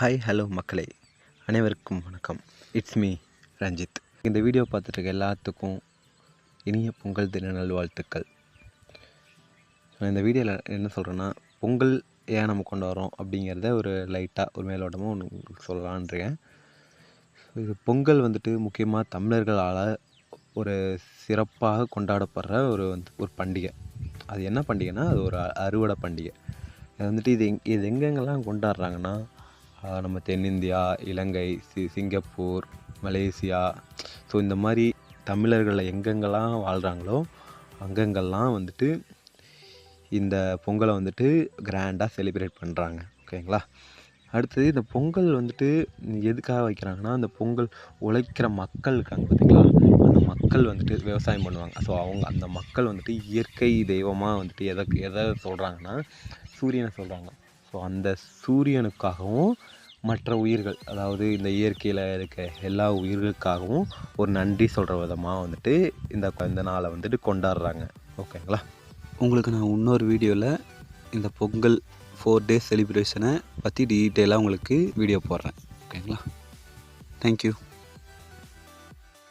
Hi hello மக்களே, அனைவருக்கும் வணக்கம். It's me Ranjith. இந்த வீடியோ பார்த்துட்டு எல்லாத்துக்கும் இனிய பொங்கல் தின நல்வாழ்த்துக்கள். இந்த வீடியோவில் என்ன சொல்கிறேன்னா, பொங்கல் ஏன் நம்ம கொண்டாடுறோம் அப்படிங்கிறத ஒரு லைட்டாக ஒரு மேலோட்டமாக ஒன்று சொல்லலான்றிருக்கேன். இது பொங்கல் முக்கியமாக தமிழர்களால் ஒரு சிறப்பாக கொண்டாடப்படுற ஒரு பண்டிகை. அது என்ன பண்டிகைன்னா, அது ஒரு அறுவடை பண்டிகை. அது இது எங்கெங்கெல்லாம் கொண்டாடுறாங்கன்னா, நம்ம தென்னிந்தியா, இலங்கை, சிங்கப்பூர், மலேசியா, ஸோ இந்த மாதிரி தமிழர்கள் எங்கெங்கெல்லாம் வாழ்கிறாங்களோ அங்கங்கெல்லாம் இந்த பொங்கலை கிராண்டாக செலிப்ரேட் பண்ணுறாங்க. ஓகேங்களா? அடுத்தது இந்த பொங்கல் எதுக்காக வைக்கிறாங்கன்னா, அந்த பொங்கல் உழைக்கிற மக்கள் இருக்காங்க பார்த்தீங்களா, அந்த மக்கள் விவசாயம் பண்ணுவாங்க. ஸோ அந்த மக்கள் இயற்கை தெய்வமாக எதை சொல்கிறாங்கன்னா, சூரியனை சொல்கிறாங்க. ஸோ அந்த சூரியனுக்காகவும் மற்ற உயிர்கள், அதாவது இந்த இயற்கையில் இருக்க எல்லா உயிர்களுக்காகவும் ஒரு நன்றி சொல்கிற விதமாக இந்த நாளை கொண்டாடுறாங்க. ஓகேங்களா? உங்களுக்கு நான் இன்னொரு வீடியோவில் இந்த பொங்கல் 4 டேஸ் செலிப்ரேஷனை பற்றி டீட்டெயிலாக உங்களுக்கு வீடியோ போடுறேன். ஓகேங்களா? தேங்க்யூ.